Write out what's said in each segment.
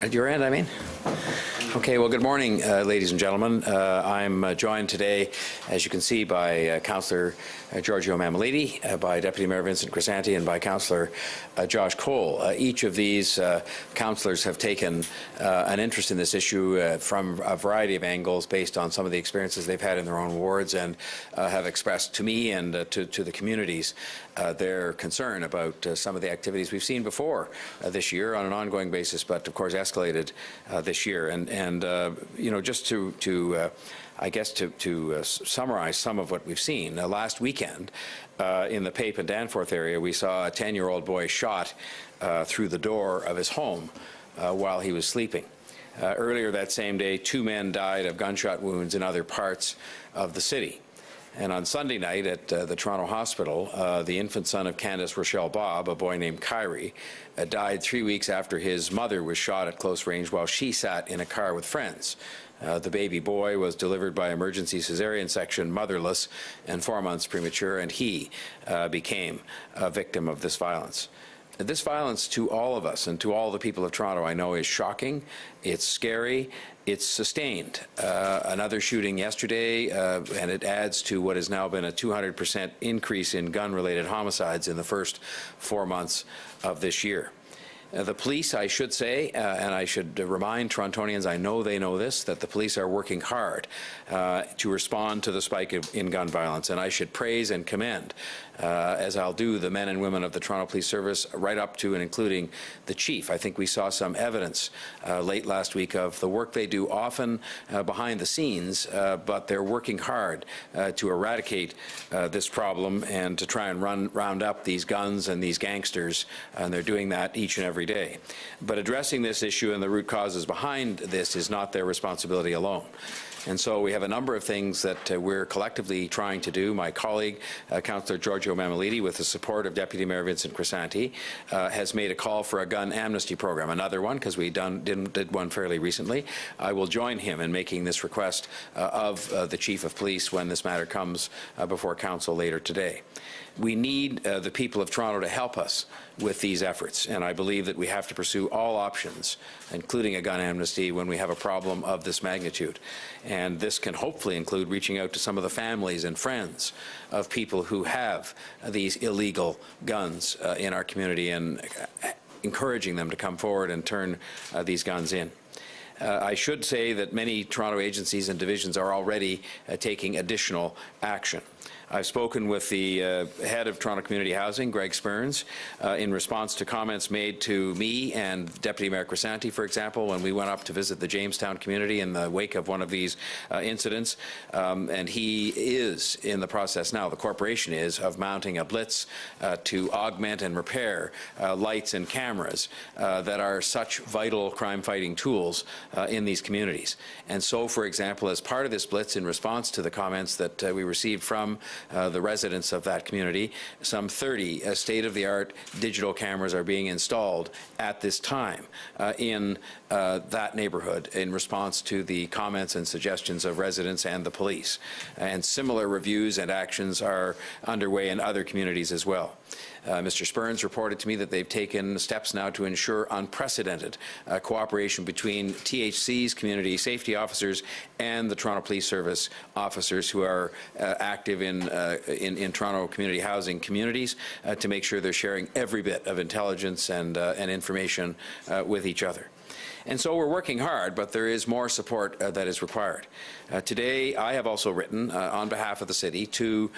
At your end, I mean? Okay, well, good morning, ladies and gentlemen. I'm joined today, as you can see, by Councillor Giorgio Mammoliti, by Deputy Mayor Vincent Crisanti, and by Councillor Josh Cole. Each of these councillors have taken an interest in this issue from a variety of angles based on some of the experiences they've had in their own wards, and have expressed to me and to the communities their concern about some of the activities we've seen before this year on an ongoing basis, but of course escalated this year. And you know, just to I guess to summarize some of what we've seen, last weekend in the Pape and Danforth area, we saw a 10-year-old boy shot through the door of his home while he was sleeping. Earlier that same day, 2 men died of gunshot wounds in other parts of the city. And on Sunday night at the Toronto Hospital, the infant son of Candace Rochelle Bob, a boy named Kyrie, died 3 weeks after his mother was shot at close range while she sat in a car with friends. The baby boy was delivered by emergency cesarean section, motherless and 4 months premature, and he became a victim of this violence. This violence to all of us and to all the people of Toronto, I know, is shocking, it's scary, it's sustained. Another shooting yesterday, and it adds to what has now been a 200% increase in gun-related homicides in the first 4 months of this year. The police, I should say, and I should remind Torontonians, I know they know this, that the police are working hard to respond to the spike in gun violence, and I should praise and commend, as I'll do, the men and women of the Toronto Police Service, right up to and including the chief. I think we saw some evidence late last week of the work they do, often behind the scenes, but they're working hard to eradicate this problem and to try and round up these guns and these gangsters, and they're doing that each and every day. But addressing this issue and the root causes behind this is not their responsibility alone. And so we have a number of things that we're collectively trying to do. My colleague, Councillor Giorgio Mammoliti, with the support of Deputy Mayor Vincent Crisanti, has made a call for a gun amnesty program. Another one, because we did one fairly recently. I will join him in making this request of the Chief of Police when this matter comes before Council later today. We need the people of Toronto to help us with these efforts, and I believe that we have to pursue all options, including a gun amnesty, when we have a problem of this magnitude. And this can hopefully include reaching out to some of the families and friends of people who have these illegal guns in our community and encouraging them to come forward and turn these guns in. I should say that many Toronto agencies and divisions are already taking additional action. I've spoken with the head of Toronto Community Housing, Greg Spurns, in response to comments made to me and Deputy Mayor Crisanti, for example, when we went up to visit the Jamestown community in the wake of one of these incidents. And he is in the process now, the corporation is, of mounting a blitz to augment and repair lights and cameras that are such vital crime-fighting tools in these communities. And so, for example, as part of this blitz, in response to the comments that we received from the residents of that community, some 30 state-of-the-art digital cameras are being installed at this time in that neighborhood in response to the comments and suggestions of residents and the police. And similar reviews and actions are underway in other communities as well. Mr. Spurns reported to me that they've taken steps now to ensure unprecedented cooperation between THC's community safety officers and the Toronto Police Service officers who are active in Toronto community housing communities to make sure they're sharing every bit of intelligence and information with each other. And so we're working hard, but there is more support that is required. Today, I have also written on behalf of the city to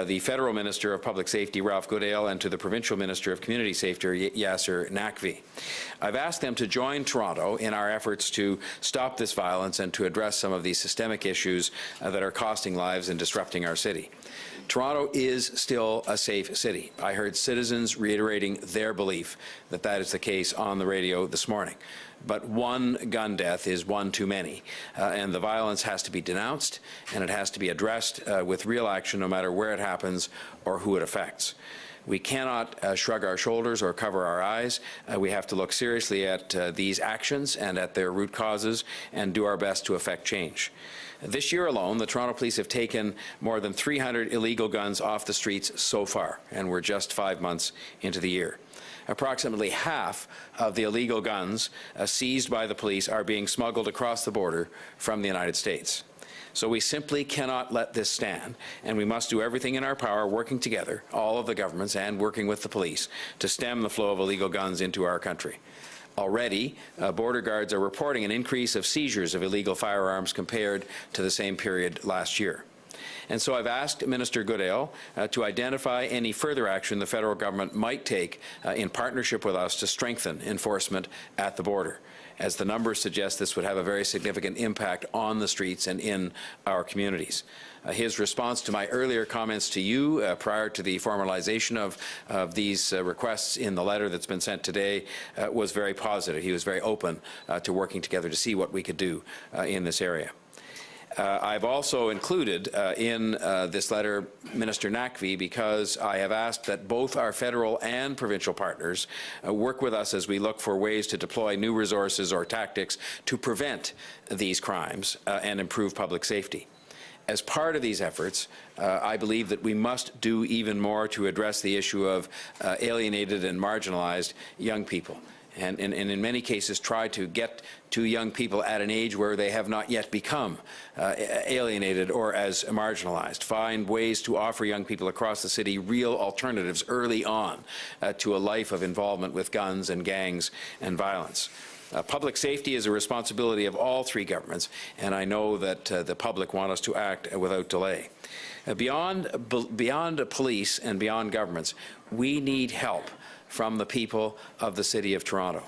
the Federal Minister of Public Safety, Ralph Goodale, and to the Provincial Minister of Community Safety, Yasser Naqvi. I've asked them to join Toronto in our efforts to stop this violence and to address some of these systemic issues that are costing lives and disrupting our city. Toronto is still a safe city. I heard citizens reiterating their belief that that is the case on the radio this morning. But one gun death is one too many, and the violence has to be denounced, and it has to be addressed with real action no matter where it happens or who it affects. We cannot shrug our shoulders or cover our eyes. We have to look seriously at these actions and at their root causes and do our best to effect change. This year alone, the Toronto Police have taken more than 300 illegal guns off the streets so far, and we're just 5 months into the year. approximately half of the illegal guns seized by the police are being smuggled across the border from the United States. So we simply cannot let this stand, and we must do everything in our power, working together, all of the governments and working with the police, to stem the flow of illegal guns into our country. Already, border guards are reporting an increase of seizures of illegal firearms compared to the same period last year. And so I've asked Minister Goodale to identify any further action the federal government might take in partnership with us to strengthen enforcement at the border. As the numbers suggest, this would have a very significant impact on the streets and in our communities. His response to my earlier comments to you prior to the formalization of these requests in the letter that's been sent today was very positive. He was very open to working together to see what we could do in this area. I've also included in this letter Minister Naqvi because I have asked that both our federal and provincial partners work with us as we look for ways to deploy new resources or tactics to prevent these crimes and improve public safety. As part of these efforts, I believe that we must do even more to address the issue of alienated and marginalized young people. And in many cases try to get to young people at an age where they have not yet become alienated or as marginalized. Find ways to offer young people across the city real alternatives early on to a life of involvement with guns and gangs and violence. Public safety is a responsibility of all three governments, and I know that the public want us to act without delay. Beyond police and beyond governments, we need help from the people of the City of Toronto.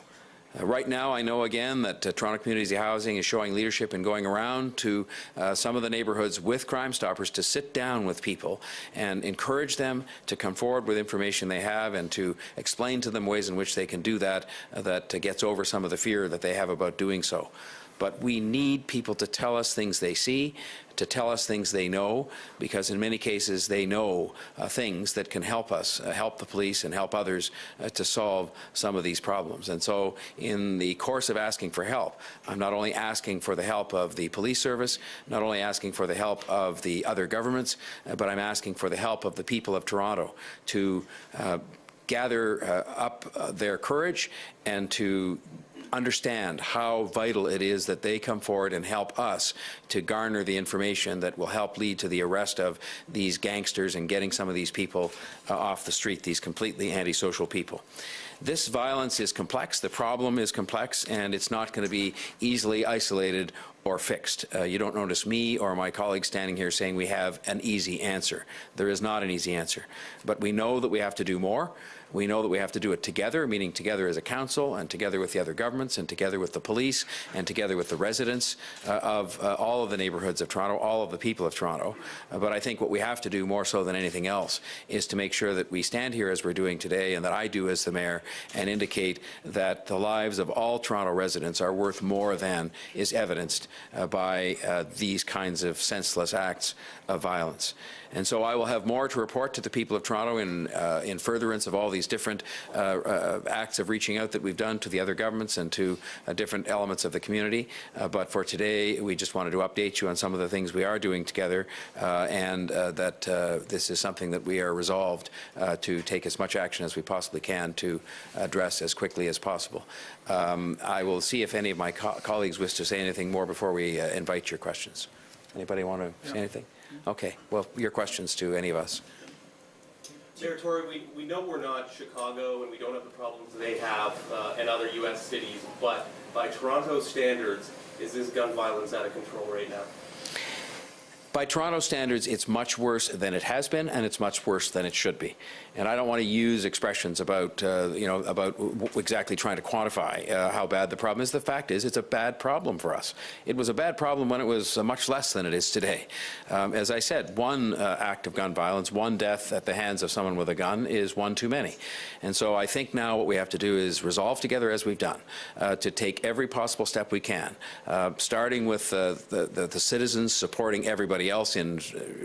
Right now, I know again that Toronto Community Housing is showing leadership in going around to some of the neighbourhoods with Crime Stoppers to sit down with people and encourage them to come forward with information they have and to explain to them ways in which they can do that that gets over some of the fear that they have about doing so. But we need people to tell us things they see, to tell us things they know, because in many cases they know things that can help us, help the police and help others to solve some of these problems. And so in the course of asking for help, I'm not only asking for the help of the police service, not only asking for the help of the other governments, but I'm asking for the help of the people of Toronto to gather up their courage and to understand how vital it is that they come forward and help us to garner the information that will help lead to the arrest of these gangsters and getting some of these people off the street, these completely antisocial people. This violence is complex, the problem is complex, and it's not going to be easily isolated or fixed. You don't notice me or my colleagues standing here saying we have an easy answer. There is not an easy answer. But we know that we have to do more. We know that we have to do it together, meaning together as a council and together with the other governments and together with the police and together with the residents of all of the neighbourhoods of Toronto, all of the people of Toronto. But I think what we have to do more so than anything else is to make sure that we stand here as we're doing today and that I do as the mayor and indicate that the lives of all Toronto residents are worth more than is evidenced by these kinds of senseless acts of violence. And so I will have more to report to the people of Toronto in furtherance of all these different acts of reaching out that we've done to the other governments and to different elements of the community. But for today, we just wanted to update you on some of the things we are doing together and that this is something that we are resolved to take as much action as we possibly can to address as quickly as possible. I will see if any of my colleagues wish to say anything more before we invite your questions. Anybody want to say anything? Okay, well, your questions to any of us. Mayor Tory, we know we're not Chicago and we don't have the problems they have and other U.S. cities, but by Toronto standards, is this gun violence out of control right now? By Toronto standards, it's much worse than it has been, and it's much worse than it should be. And I don't want to use expressions about, about exactly trying to quantify how bad the problem is. The fact is, it's a bad problem for us. It was a bad problem when it was much less than it is today. As I said, one act of gun violence, one death at the hands of someone with a gun is one too many. And so I think now what we have to do is resolve together, as we've done, to take every possible step we can, starting with the citizens supporting everybody else in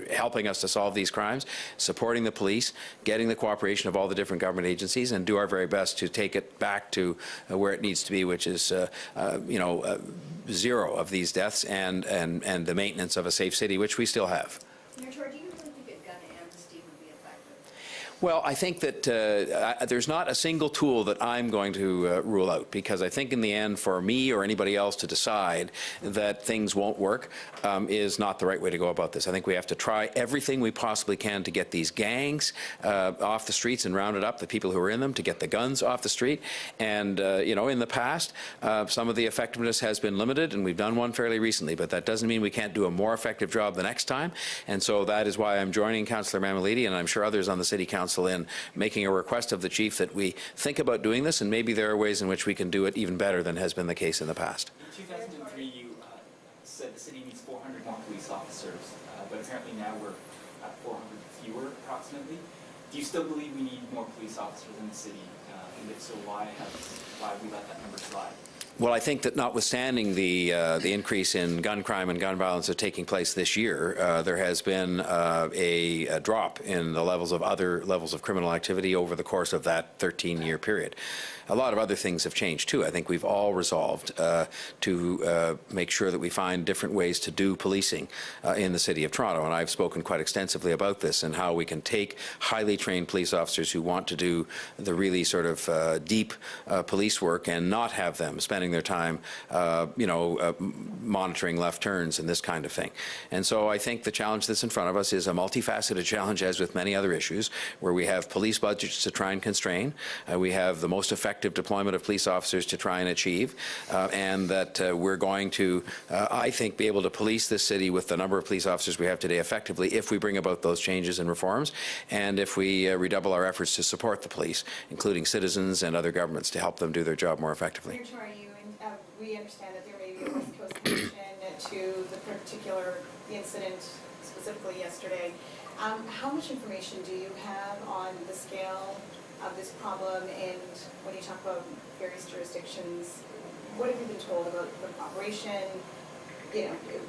helping us to solve these crimes, supporting the police, getting the cooperation of all the different government agencies, and do our very best to take it back to where it needs to be, which is, zero of these deaths and the maintenance of a safe city, which we still have. Mayor Tory, do you really think a gun amnesty would be effective? Well, I think that there's not a single tool that I'm going to rule out, because I think in the end, for me or anybody else to decide that things won't work is not the right way to go about this. I think we have to try everything we possibly can to get these gangs off the streets and round it up, the people who are in them, to get the guns off the street. And, in the past, some of the effectiveness has been limited, and we've done one fairly recently, but that doesn't mean we can't do a more effective job the next time. And so that is why I'm joining Councillor Mammoliti, and I'm sure others on the City Council, in making a request of the Chief that we think about doing this, and maybe there are ways in which we can do it even better than has been the case in the past. In 2003, you said the city needs 400 more police officers, but apparently now we're at 400 fewer, approximately. Do you still believe we need more police officers in the city? And if so, why have we let that number slide? Well, I think that notwithstanding the increase in gun crime and gun violence that's taking place this year, there has been a drop in the levels of other levels of criminal activity over the course of that 13-year period. A lot of other things have changed too. I think we've all resolved to make sure that we find different ways to do policing in the City of Toronto, and I've spoken quite extensively about this and how we can take highly trained police officers who want to do the really sort of deep police work and not have them spending their time, monitoring left turns and this kind of thing. And so I think the challenge that's in front of us is a multifaceted challenge, as with many other issues, where we have police budgets to try and constrain, we have the most effective deployment of police officers to try and achieve, and that we're going to, I think, be able to police this city with the number of police officers we have today effectively if we bring about those changes and reforms, and if we redouble our efforts to support the police, including citizens and other governments, to help them do their job more effectively. We understand that there may be a West Coast connection to the particular incident, specifically yesterday. How much information do you have on the scale of this problem, and when you talk about various jurisdictions, what have you been told about the operation?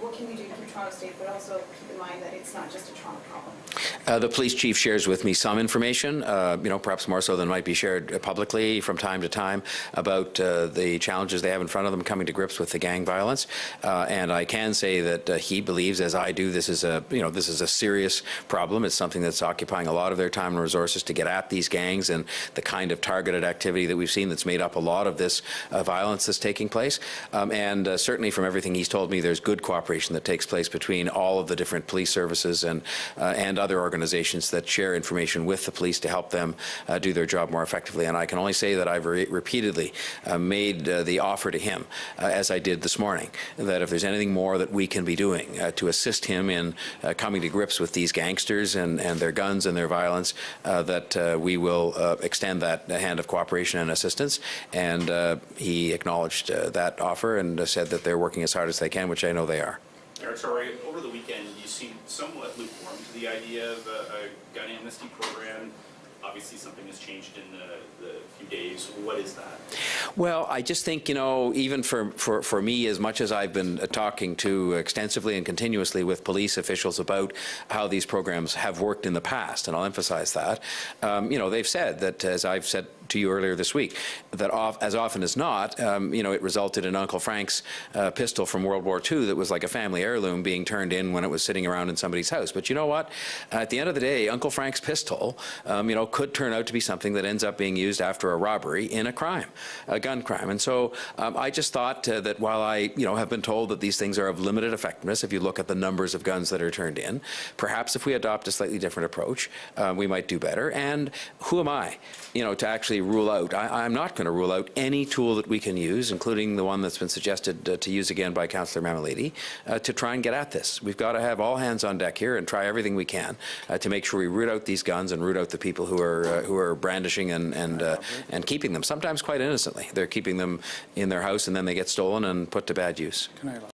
What can we do to keep Toronto safe, but also keep in mind that it's not just a Toronto problem? The police chief shares with me some information, perhaps more so than might be shared publicly from time to time, about the challenges they have in front of them coming to grips with the gang violence. And I can say that he believes, as I do, this is a serious problem. It's something that's occupying a lot of their time and resources to get at these gangs and the kind of targeted activity that we've seen that's made up a lot of this violence that's taking place. And certainly from everything he's told me, there's good cooperation that takes place between all of the different police services and other organizations that share information with the police to help them do their job more effectively. And I can only say that I've repeatedly made the offer to him, as I did this morning, that if there's anything more that we can be doing to assist him in coming to grips with these gangsters and their guns and their violence, that we will extend that hand of cooperation and assistance. And he acknowledged that offer and said that they're working as hard as they can, which I know they are. Mayor Tory, over the weekend, you seemed somewhat lukewarm to the idea of a gun amnesty program. Obviously, something has changed in the few days. What is that? Well, I just think, even for me, as much as I've been talking to extensively and continuously with police officials about how these programs have worked in the past, and I'll emphasize that, they've said that, as I've said to you earlier this week, that as often as not, it resulted in Uncle Frank's pistol from World War II that was like a family heirloom being turned in when it was sitting around in somebody's house. But you know what? At the end of the day, Uncle Frank's pistol, could turn out to be something that ends up being used after a robbery in a crime, a gun crime. And so I just thought that while I, have been told that these things are of limited effectiveness, if you look at the numbers of guns that are turned in, perhaps if we adopt a slightly different approach, we might do better. And who am I, to actually rule out? I'm not going to rule out any tool that we can use, including the one that's been suggested to use again by Councillor Mammoliti, to try and get at this. We've got to have all hands on deck here and try everything we can to make sure we root out these guns and root out the people who are brandishing and keeping them, sometimes quite innocently. They're keeping them in their house and then they get stolen and put to bad use.